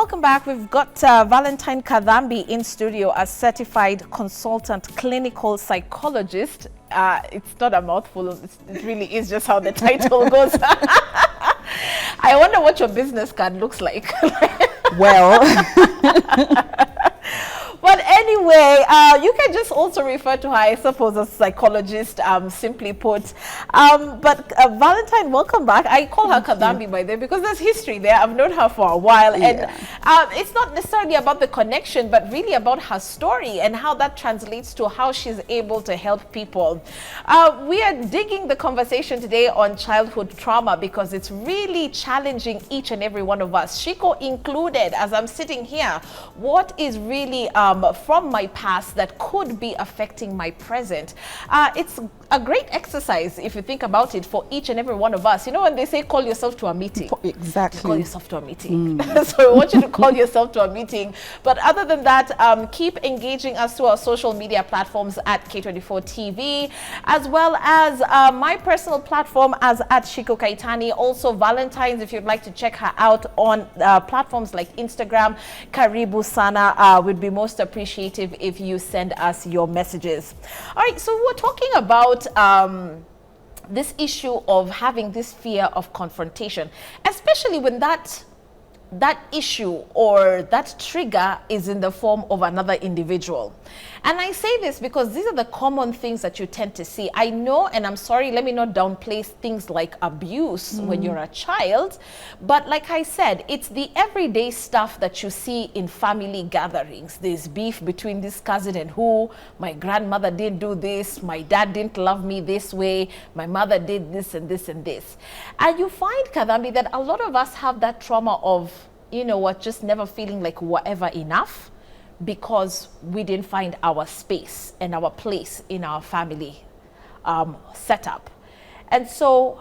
Welcome back. We've got Valentine Kadhambi in studio, a certified consultant clinical psychologist. It's not a mouthful, it really is just how the title goes. I wonder what your business card looks like. Well, but anyway, you can just also refer to her, I suppose, as a psychologist, simply put. But Valentine, welcome back. I call her Kadhambi by the way because there's history there. I've known her for a while. Yeah. And it's not necessarily about the connection, but really about her story and how that translates to how she's able to help people. We are digging the conversation today on childhood trauma because it's really challenging each and every one of us, Shiko included, as I'm sitting here. What is really from my past that could be affecting my present? It's a great exercise, if you think about it, for each and every one of us. You know when they say call yourself to a meeting? Exactly. Call yourself to a meeting. So I want you to call yourself to a meeting. But other than that, keep engaging us through our social media platforms at K24 TV, as well as my personal platform as at Shiko Kaitani. Also Valentine's, if you'd like to check her out on platforms like Instagram, Karibu Sana. Would be most appreciative if you send us your messages. All right, so we're talking about this issue of having this fear of confrontation, especially when that issue or that trigger is in the form of another individual. And I say this because these are the common things that you tend to see. I know, and I'm sorry, let me not downplay things like abuse when you're a child, but like I said, it's the everyday stuff that you see in family gatherings. There's beef between this cousin and who, my grandmother didn't do this, my dad didn't love me this way, my mother did this and this and this. And you find, Kadhambi, that a lot of us have that trauma of, you know what, just never feeling like we're ever enough because we didn't find our space and our place in our family setup. And so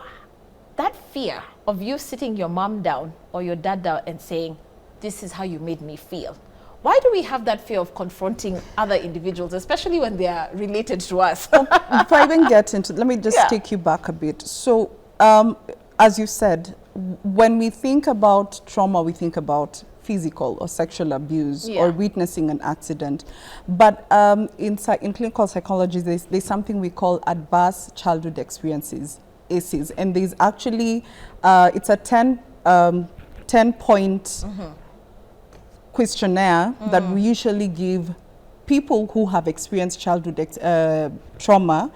that fear of you sitting your mom down or your dad down and saying, this is how you made me feel. Why do we have that fear of confronting other individuals, especially when they are related to us? If I even get into, let me just take you back a bit. So, as you said, when we think about trauma, we think about physical or sexual abuse or witnessing an accident. But in clinical psychology, there's something we call adverse childhood experiences, ACEs. And there's actually, it's a 10-point questionnaire that we usually give people who have experienced childhood trauma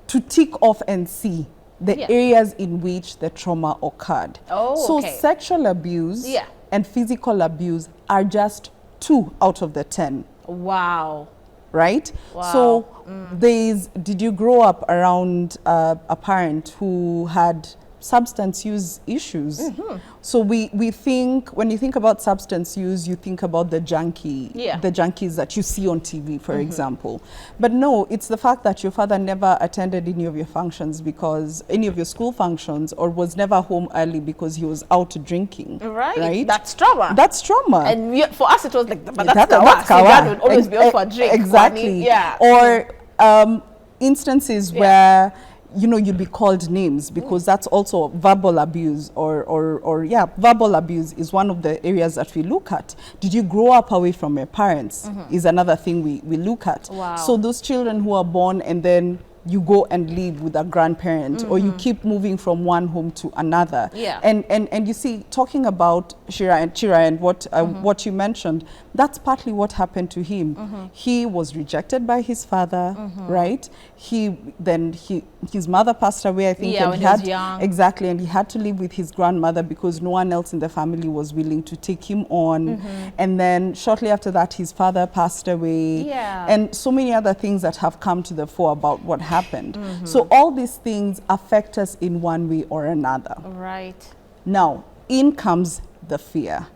to tick off and see the areas in which the trauma occurred. So sexual abuse and physical abuse are just 2 out of the 10. Wow. Right? Wow. So did you grow up around a parent who had substance use issues? So we think, when you think about substance use, you think about the junkies that you see on TV, for example. But no, it's the fact that your father never attended any of your functions because any of your school functions, or was never home early because he was out drinking. Right? That's trauma. That's trauma. And for us, it was like, but that's kawa. So dad would always be out for a drink. Exactly. Or instances where, you know, you'd be called names, because that's also verbal abuse, or verbal abuse is one of the areas that we look at. Did you grow up away from your parents is another thing we look at. Wow. So those children who are born and then you go and live with a grandparent, or you keep moving from one home to another. And you see, talking about Chira and what you mentioned, that's partly what happened to him. He was rejected by his father, right? His mother passed away, I think, when he was young. Exactly, and he had to live with his grandmother because no one else in the family was willing to take him on. And then shortly after that, his father passed away. And so many other things that have come to the fore about what happened. So all these things affect us in one way or another. Right. Now, in comes the fear.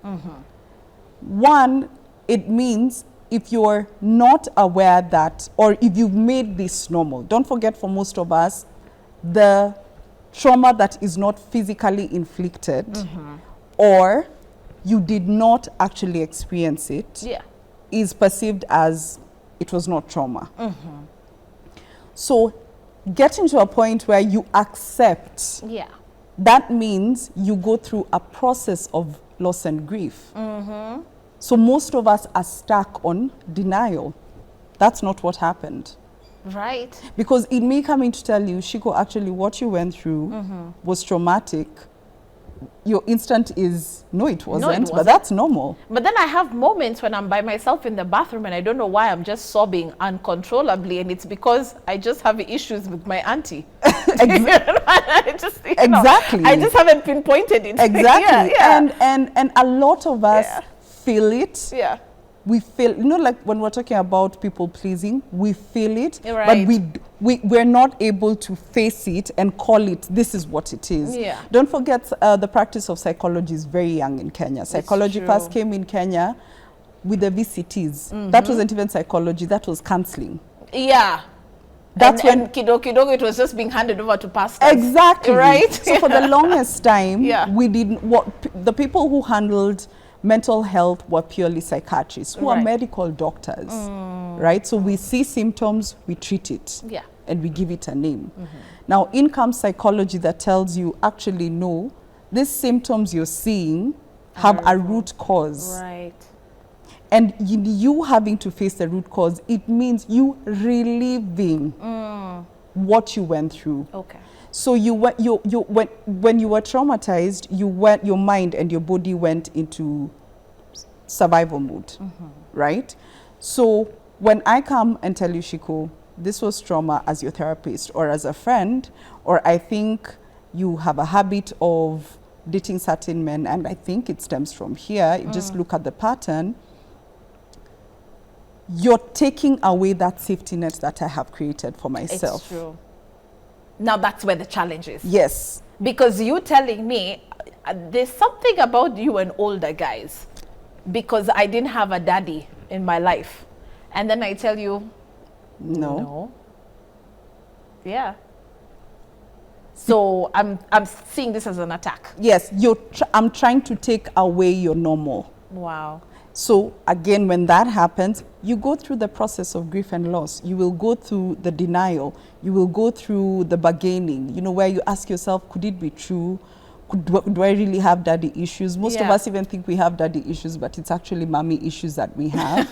One, it means if you're not aware that, or if you've made this normal, don't forget, for most of us, the trauma that is not physically inflicted, or you did not actually experience it, is perceived as it was not trauma. So getting to a point where you accept, that means you go through a process of loss and grief. So most of us are stuck on denial. That's not what happened. Right. Because it may come in to tell you, Shiko, actually what you went through was traumatic. Your instant is, no, it wasn't, but that's normal. But then I have moments when I'm by myself in the bathroom and I don't know why I'm just sobbing uncontrollably, and it's because I just have issues with my auntie. I just, exactly. I just haven't pinpointed it. Exactly. And a lot of us feel it. Yeah. We feel, like when we're talking about people pleasing, we feel it, right. but we're not able to face it and call it, this is what it is. Yeah. Don't forget, the practice of psychology is very young in Kenya. Psychology first came in Kenya with the VCTs. That wasn't even psychology, that was counseling. Yeah. That's when kidogo it was just being handed over to pastors. Exactly. Right? So for the longest time, we didn't, the people who handled mental health were purely psychiatrists who are medical doctors, right? So we see symptoms, we treat it, and we give it a name. Now, in comes psychology that tells you, actually, no, these symptoms you're seeing have a root cause. Right. And you having to face the root cause, it means you reliving what you went through. Okay. So when you were traumatized, your mind and your body went into survival mode, right? So when I come and tell you, Shiko, this was trauma as your therapist or as a friend, or I think you have a habit of dating certain men, and I think it stems from here, you just look at the pattern, you're taking away that safety net that I have created for myself. It's true. Now that's where the challenge is. Yes. Because you telling me there's something about you and older guys, because I didn't have a daddy in my life. And then I tell you, no. Yeah. So I'm seeing this as an attack. Yes, I'm trying to take away your normal. Wow. So again, when that happens, you go through the process of grief and loss. You will go through the denial. You will go through the bargaining, where you ask yourself, could it be true? Do I really have daddy issues? Most of us even think we have daddy issues, but it's actually mommy issues that we have.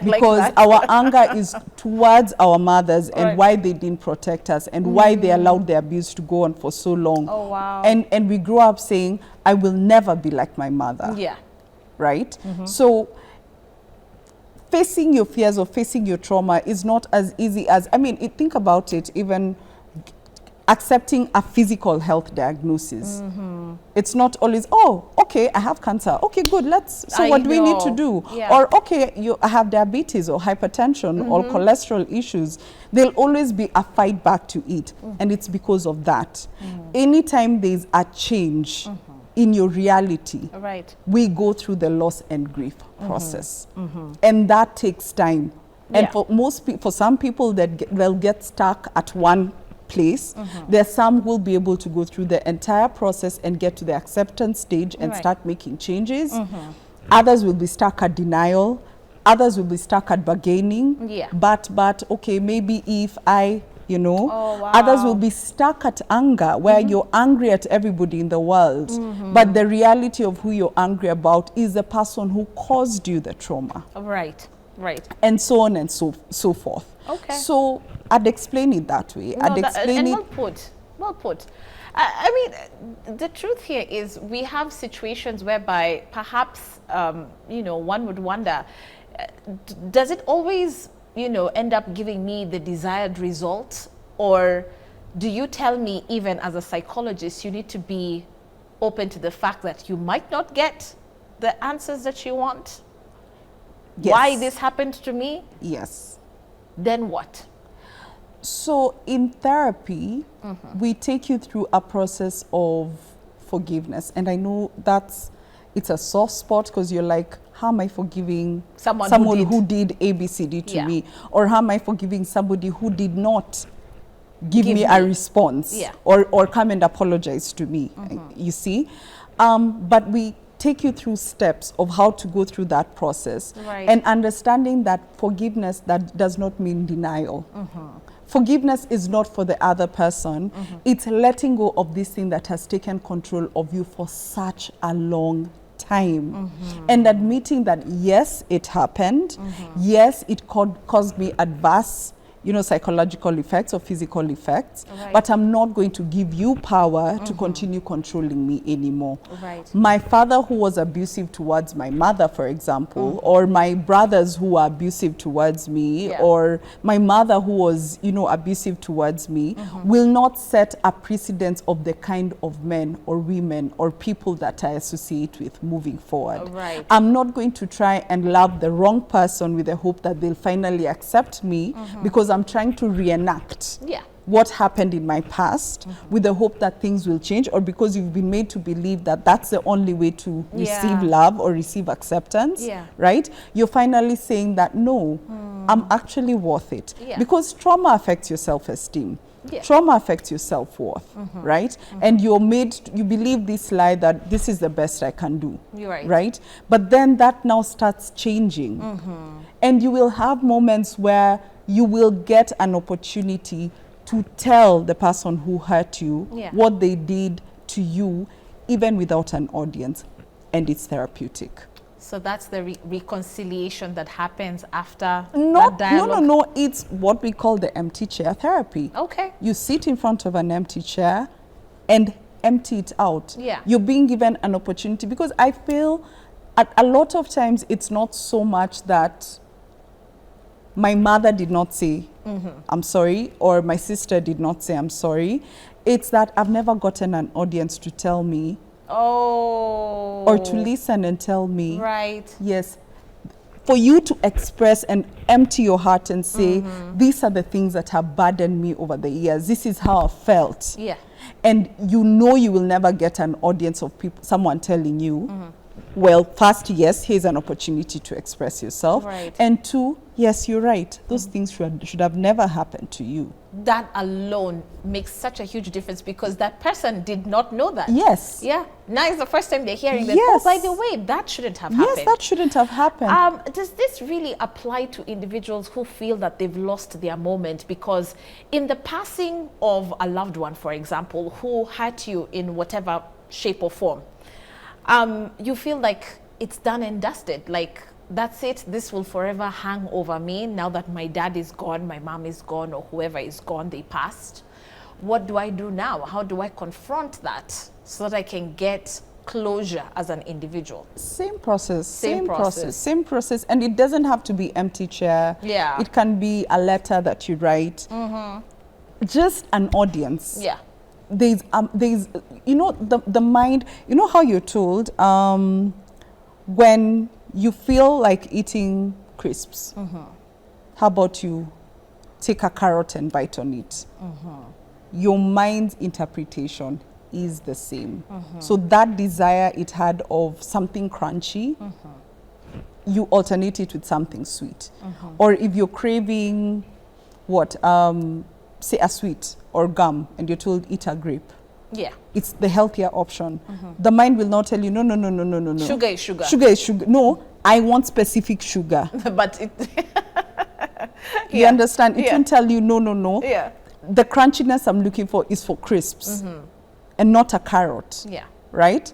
Because like our anger is towards our mothers and why they didn't protect us and why they allowed the abuse to go on for so long. Oh, wow. And we grow up saying, I will never be like my mother. Yeah. Right? So facing your fears or facing your trauma is not as easy as, think about it, even accepting a physical health diagnosis. It's not always, oh, okay, I have cancer. Okay, good, so what do we need to do? Yeah. Or, okay, I have diabetes or hypertension or cholesterol issues. There'll always be a fight back to it. And it's because of that. Anytime there's a change in your reality, we go through the loss and grief process. And that takes time. And for some people, they'll get stuck at one place. There's some who will be able to go through the entire process and get to the acceptance stage and start making changes. Others will be stuck at denial. Others will be stuck at bargaining. But okay, maybe if I, others will be stuck at anger, where you're angry at everybody in the world. But the reality of who you're angry about is the person who caused you the trauma. Right. And so on and so forth. Okay. So I'd explain it that way. No, I'd explain it. Well put. I mean, the truth here is we have situations whereby perhaps, one would wonder, does it always, end up giving me the desired result? Or do you tell me, even as a psychologist, you need to be open to the fact that you might not get the answers that you want? Yes. Why this happened to me? Yes. Then what? So in therapy, we take you through a process of forgiveness. And I know it's a soft spot, because you're like, how am I forgiving someone who did A, B, C, D to me? Or how am I forgiving somebody who did not give me a response or come and apologize to me? You see? But we take you through steps of how to go through that process, and understanding that forgiveness, that does not mean denial. Forgiveness is not for the other person. It's letting go of this thing that has taken control of you for such a long time and admitting that yes, it happened, yes, it caused me adverse, you know, psychological effects or physical effects, but I'm not going to give you power to continue controlling me anymore. My father, who was abusive towards my mother, for example, or my brothers who were abusive towards me, or my mother who was, you know, abusive towards me, will not set a precedence of the kind of men or women or people that I associate with moving forward. I'm not going to try and love the wrong person with the hope that they'll finally accept me because I'm trying to reenact what happened in my past with the hope that things will change, or because you've been made to believe that that's the only way to receive love or receive acceptance, right? You're finally saying that, no, I'm actually worth it. Because trauma affects your self-esteem. Trauma affects your self-worth, right? And you believe this lie that this is the best I can do, right? But then that now starts changing. And you will have moments where you will get an opportunity to tell the person who hurt you what they did to you, even without an audience, and it's therapeutic. So that's the reconciliation that happens after that dialogue? No, it's what we call the empty chair therapy. You sit in front of an empty chair and empty it out. You're being given an opportunity, because I feel a lot of times it's not so much that my mother did not say, I'm sorry, or my sister did not say, I'm sorry. It's that I've never gotten an audience to tell me, or to listen and tell me, yes, for you to express and empty your heart and say, these are the things that have burdened me over the years. This is how I felt. And you know you will never get an audience of people, someone telling you, well, first, yes, here's an opportunity to express yourself. And two, yes, you're right. Those things should have never happened to you. That alone makes such a huge difference, because that person did not know that. Now is the first time they're hearing that, oh, by the way, that shouldn't have happened. That shouldn't have happened. Does this really apply to individuals who feel that they've lost their moment? Because in the passing of a loved one, for example, who hurt you in whatever shape or form, you feel like it's done and dusted, like that's it, this will forever hang over me now that my dad is gone, my mom is gone, or whoever is gone, they passed. What do I do now? How do I confront that so that I can get closure as an individual? Same process. And it doesn't have to be empty chair. It can be a letter that you write. Just an audience. There's you know, the mind, you know how you're told when you feel like eating crisps, how about you take a carrot and bite on it? Your mind's interpretation is the same. So that desire it had of something crunchy, you alternate it with something sweet. Or if you're craving say a sweet or gum, and you're told eat a grape, it's the healthier option. The mind will not tell you, no. Sugar is sugar. Sugar is sugar. No, I want specific sugar. But it you understand? It won't tell you, no. The crunchiness I'm looking for is for crisps and not a carrot. Right?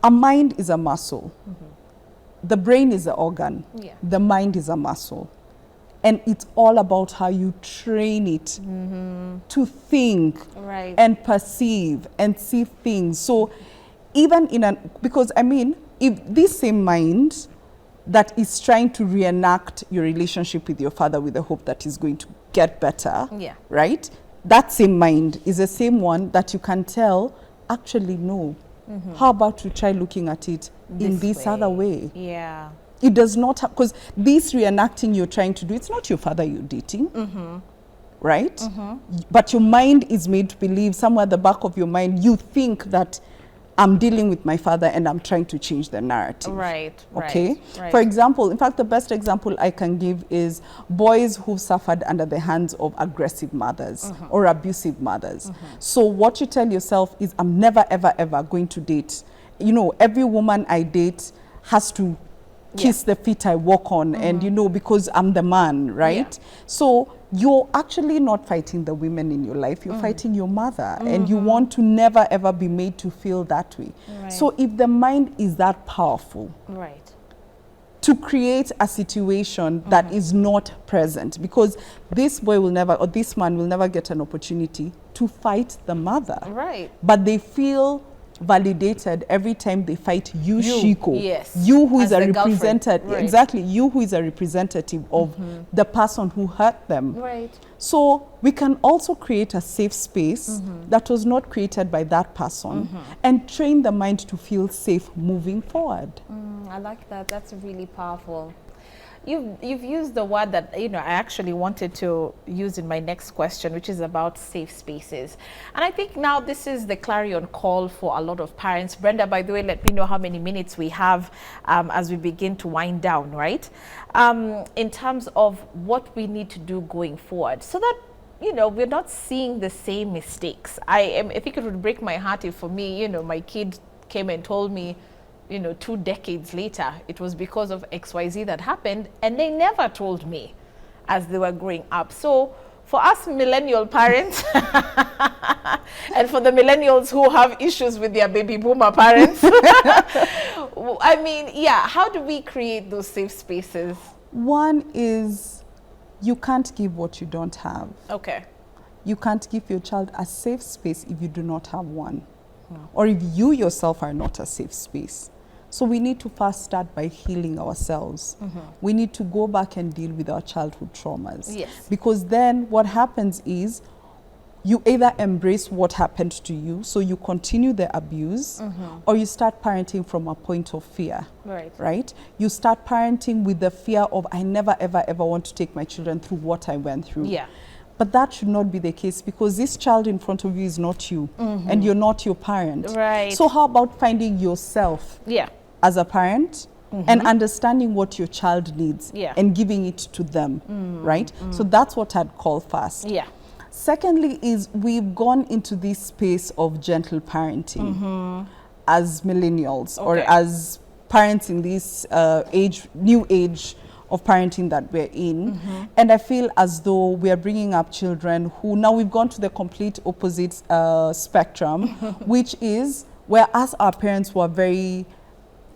A mind is a muscle. The brain is an organ. The mind is a muscle. And it's all about how you train it to think and perceive and see things. So even because I mean, if this same mind that is trying to reenact your relationship with your father with the hope that he's going to get better, right? That same mind is the same one that you can tell, actually, no. How about you try looking at it in this other way? It does not have, because this reenacting you're trying to do, it's not your father you're dating, right? But your mind is made to believe, somewhere at the back of your mind, you think that I'm dealing with my father and I'm trying to change the narrative. Okay? For example, in fact, the best example I can give is boys who suffered under the hands of aggressive mothers or abusive mothers. So what you tell yourself is, I'm never, ever, ever going to date. You know, every woman I date has to kiss the feet I walk on, and you know, because I'm the man, right? So you're actually not fighting the women in your life, you're fighting your mother, and you want to never ever be made to feel that way. So if the mind is that powerful, to create a situation that is not present, because this boy will never, or this man will never get an opportunity to fight the mother. But they feel validated every time they fight you, Shiko. You who is a representative, exactly, you who is a representative of the person who hurt them. So we can also create a safe space that was not created by that person and train the mind to feel safe moving forward. I like that. That's really powerful. You've used the word that, you know, I actually wanted to use in my next question, which is about safe spaces. And I think now this is the clarion call for a lot of parents. Brenda, by the way, let me know how many minutes we have as we begin to wind down, right? In terms of what we need to do going forward, so that, you know, we're not seeing the same mistakes. I think it would break my heart if, for me, you know, my kid came and told me, you know, 2 decades later, it was because of XYZ that happened, and they never told me as they were growing up. So for us millennial parents, and for the millennials who have issues with their baby boomer parents, I mean, yeah, how do we create those safe spaces? One is, you can't give what you don't have. You can't give your child a safe space if you do not have one. Or if you yourself are not a safe space. So we need to first start by healing ourselves. We need to go back and deal with our childhood traumas. Because then what happens is, you either embrace what happened to you, so you continue the abuse, or you start parenting from a point of fear. Right? You start parenting with the fear of, I never ever ever want to take my children through what I went through. But that should not be the case, because this child in front of you is not you, and you're not your parent. So how about finding yourself as a parent and understanding what your child needs and giving it to them, right? So that's what I'd call first. Secondly is, we've gone into this space of gentle parenting as millennials, or as parents in this new age of parenting that we're in. And I feel as though we are bringing up children who, now we've gone to the complete opposite spectrum, which is where us, our parents were very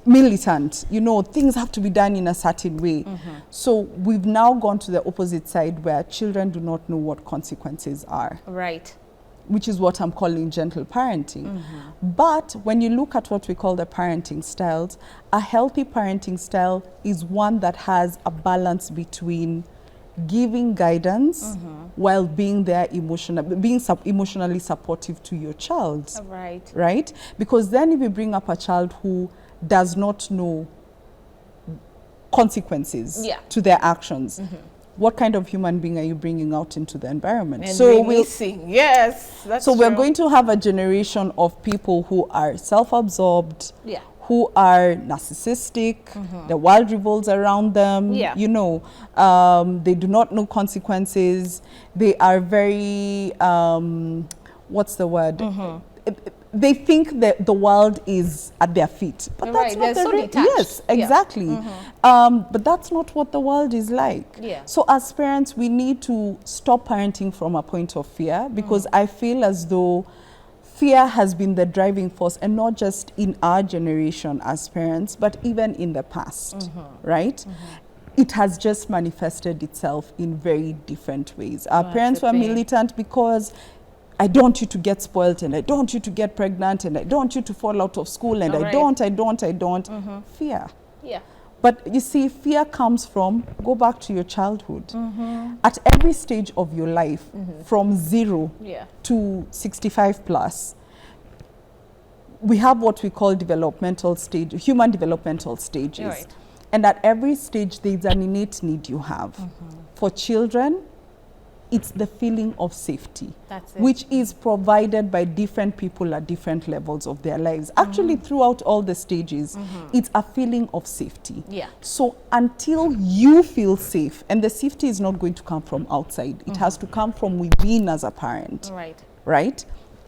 militant, you know, things have to be done in a certain way. So we've now gone to the opposite side, where children do not know what consequences are. Which is what I'm calling gentle parenting. But when you look at what we call the parenting styles, a healthy parenting style is one that has a balance between giving guidance while being there emotionally supportive to your child. Right? Because then if you bring up a child who does not know consequences to their actions, what kind of human being are you bringing out into the environment? And so we're going to have a generation of people who are self-absorbed, who are narcissistic, the world revolves around them, you know, they do not know consequences, they are very, what's the word? They think that the world is at their feet, but that's not the yes, exactly. But that's not what the world is like. So as parents, we need to stop parenting from a point of fear, because I feel as though fear has been the driving force, and not just in our generation as parents, but even in the past, right? It has just manifested itself in very different ways. Our parents were militant because, I don't want you to get spoiled, and I don't want you to get pregnant, and I don't want you to fall out of school, and I don't. Fear. But you see, fear comes from, go back to your childhood. At every stage of your life, from 0 to 65 plus, we have what we call human developmental stages. And at every stage, there's an innate need you have. For children, it's the feeling of safety, which is provided by different people at different levels of their lives. Actually, throughout all the stages, it's a feeling of safety. So until you feel safe, and the safety is not going to come from outside, it has to come from within as a parent. Right?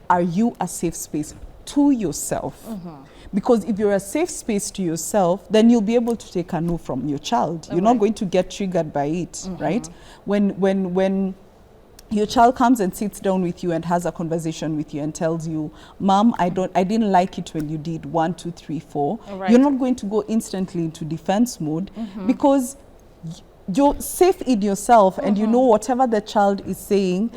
Are you a safe space to yourself. Because if you're a safe space to yourself, then you'll be able to take a no from your child. You're not going to get triggered by it, right? When your child comes and sits down with you and has a conversation with you and tells you, Mom, I didn't like it when you did 1, 2, 3, 4. Right. You're not going to go instantly into defense mode because you're safe in yourself and you know whatever the child is saying,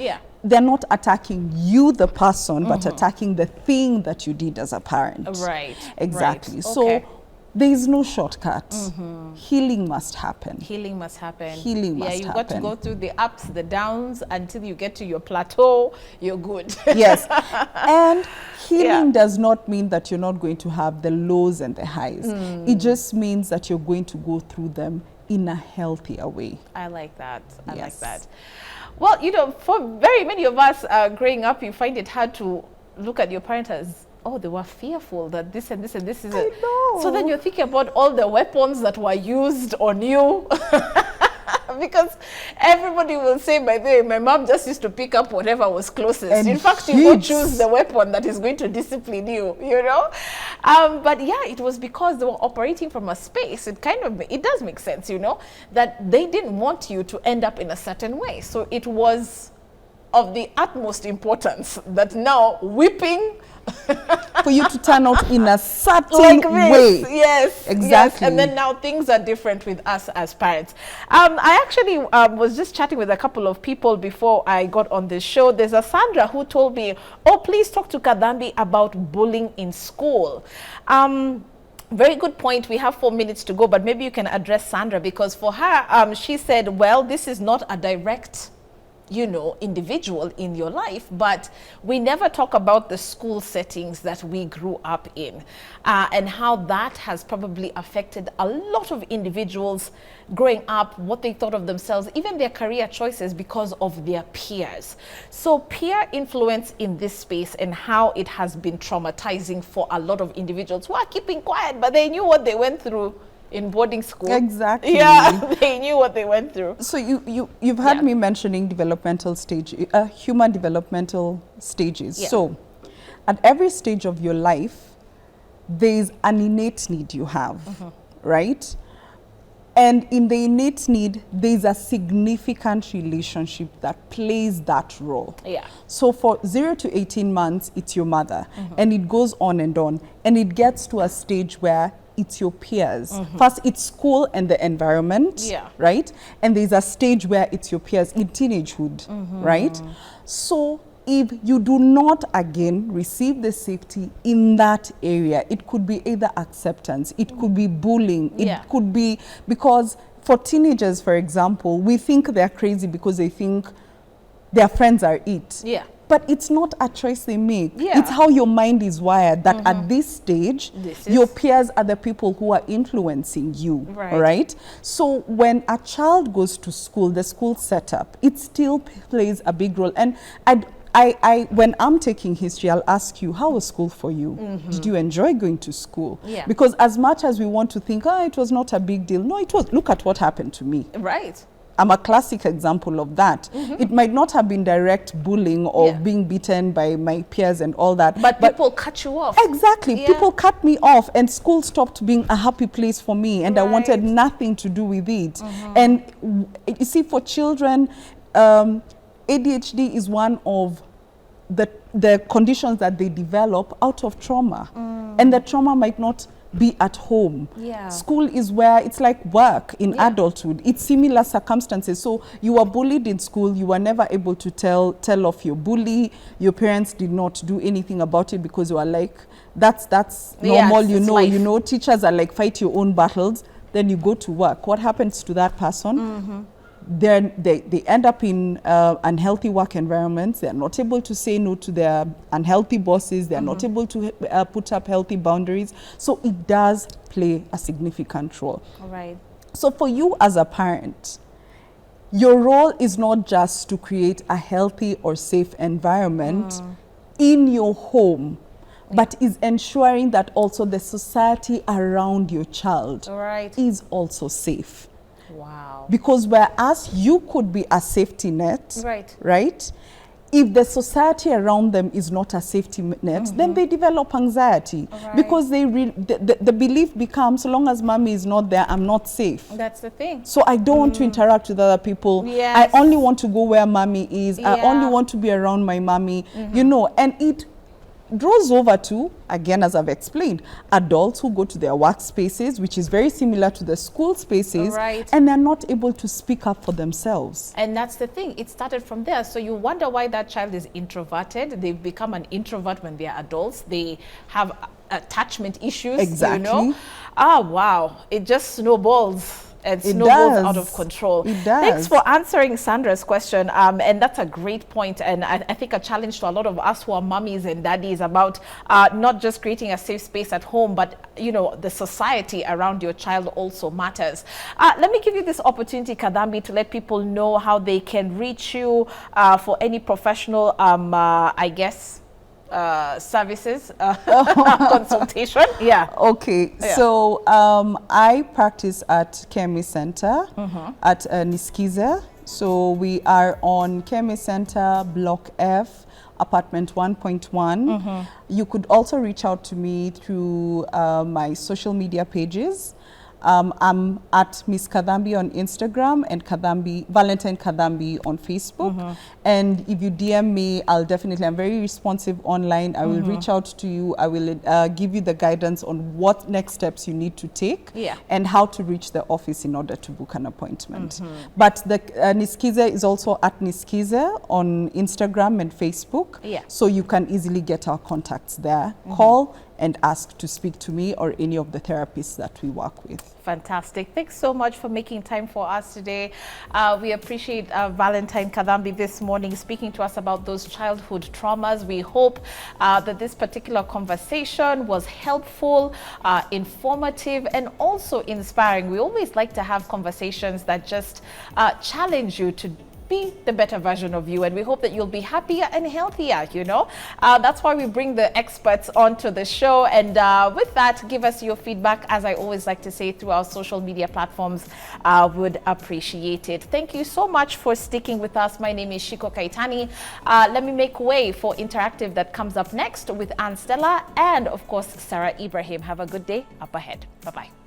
they're not attacking you, the person, but attacking the thing that you did as a parent. Right. Exactly. Right. So Okay. there is no shortcut. Healing must happen. Healing must happen. Healing must you got to happen. go through the ups, the downs until you get to your plateau. You're good. Yes. And healing does not mean that you're not going to have the lows and the highs. It just means that you're going to go through them in a healthier way. I like that. I like Yes. that. Well, you know, for very many of us growing up, you find it hard to look at your parents as, oh, they were fearful that this and this and this is I know. So then you're thinking about all the weapons that were used on you. Because everybody will say, by the way, my mom just used to pick up whatever was closest. And in fact, you go choose the weapon that is going to discipline you, you know? But yeah, it was because they were operating from a space. It does make sense, you know, that they didn't want you to end up in a certain way. So it was of the utmost importance that now whipping For you to turn out in a certain like this. way. Yes, Exactly. Yes. And then now things are different with us as parents. I actually was just chatting with a couple of people before I got on this show. There's a Sandra who told me, oh, please talk to Kadambi about bullying in school. Very good point. We have 4 minutes to go, but maybe you can address Sandra, because for her, she said, well, this is not a direct, you know, individual in your life, but we never talk about the school settings that we grew up in and how that has probably affected a lot of individuals growing up, what they thought of themselves, even their career choices because of their peers. So peer influence in this space and how it has been traumatizing for a lot of individuals who are keeping quiet, but they knew what they went through in boarding school. Exactly. Yeah, they knew what they went through. So you've heard me mentioning developmental stage, human developmental stages. Yeah. So at every stage of your life, there's an innate need you have, right? And in the innate need, there's a significant relationship that plays that role. Yeah. So for 0 to 18 months, it's your mother, and it goes on, and it gets to a stage where it's your peers. First, it's school and the environment, right? And there's a stage where it's your peers in teenagehood, right? So if you do not, again, receive the safety in that area, it could be either acceptance, it could be bullying, it could be, because for teenagers, for example, we think they're crazy because they think their friends are it. Yeah. But it's not a choice they make. Yeah. It's how your mind is wired, that at this stage, your peers are the people who are influencing you, right? So when a child goes to school, the school setup, it still plays a big role. And when I'm taking history, I'll ask you, how was school for you? Did you enjoy going to school? Yeah. Because as much as we want to think, oh, it was not a big deal. No, it was. Look at what happened to me. Right. I'm a classic example of that. It might not have been direct bullying or being beaten by my peers and all that. But people cut you off. Exactly. Yeah. People cut me off, and school stopped being a happy place for me, and I wanted nothing to do with it. And you see, for children, ADHD is one of the conditions that they develop out of trauma. And the trauma might not be at home. Yeah. School is where it's like work in adulthood. It's similar circumstances. So you were bullied in school, you were never able to tell off your bully. Your parents did not do anything about it because you were like, that's normal, you know, teachers are like, fight your own battles. Then you go to work. What happens to that person? Then they end up in unhealthy work environments. They're not able to say no to their unhealthy bosses. They're not able to put up healthy boundaries. So it does play a significant role. All right. So for you as a parent, your role is not just to create a healthy or safe environment in your home, but is ensuring that also the society around your child is also safe. Wow. Because whereas you could be a safety net, right? if the society around them is not a safety net, then they develop anxiety because the belief becomes, so long as mommy is not there, I'm not safe. That's the thing. So I don't want to interact with other people. Yes. I only want to go where mommy is. I only want to be around my mommy, you know, and it draws over to, again, as I've explained, adults who go to their workspaces, which is very similar to the school spaces, and they're not able to speak up for themselves. And that's the thing. It started from there. So you wonder why that child is introverted. They've become an introvert when they're adults. They have attachment issues, Exactly. you know. Ah, wow. It just snowballs. And snowballs out of control. It does. Thanks for answering Sandra's question. And that's a great point. And I think a challenge to a lot of us who are mummies and daddies about not just creating a safe space at home, but, you know, the society around your child also matters. Let me give you this opportunity, Kadambi, to let people know how they can reach you for any professional, I guess, services, consultation. Okay, so I practice at Kemi Center at Niskize. So we are on Kemi Center, Block F, apartment 1.1. You could also reach out to me through my social media pages. I'm at Miss Kadambi on Instagram and Valentine Kadambi on Facebook. And if you DM me, I'm very responsive online. I will reach out to you. I will give you the guidance on what next steps you need to take and how to reach the office in order to book an appointment. But the Niskize is also at Niskize on Instagram and Facebook. So you can easily get our contacts there. Call and ask to speak to me or any of the therapists that we work with. Fantastic. Thanks so much for making time for us today. We appreciate Valentine Kadambi this morning speaking to us about those childhood traumas. We hope that this particular conversation was helpful, informative, and also inspiring. We always like to have conversations that just challenge you to be the better version of you, and we hope that you'll be happier and healthier, you know. That's why we bring the experts onto the show, and with that, give us your feedback, as I always like to say, through our social media platforms. Would appreciate it. Thank you so much for sticking with us. My name is Shiko Kaitani. Let me make way for Interactive that comes up next with Anne Stella and, of course, Sarah Ibrahim. Have a good day up ahead. Bye-bye.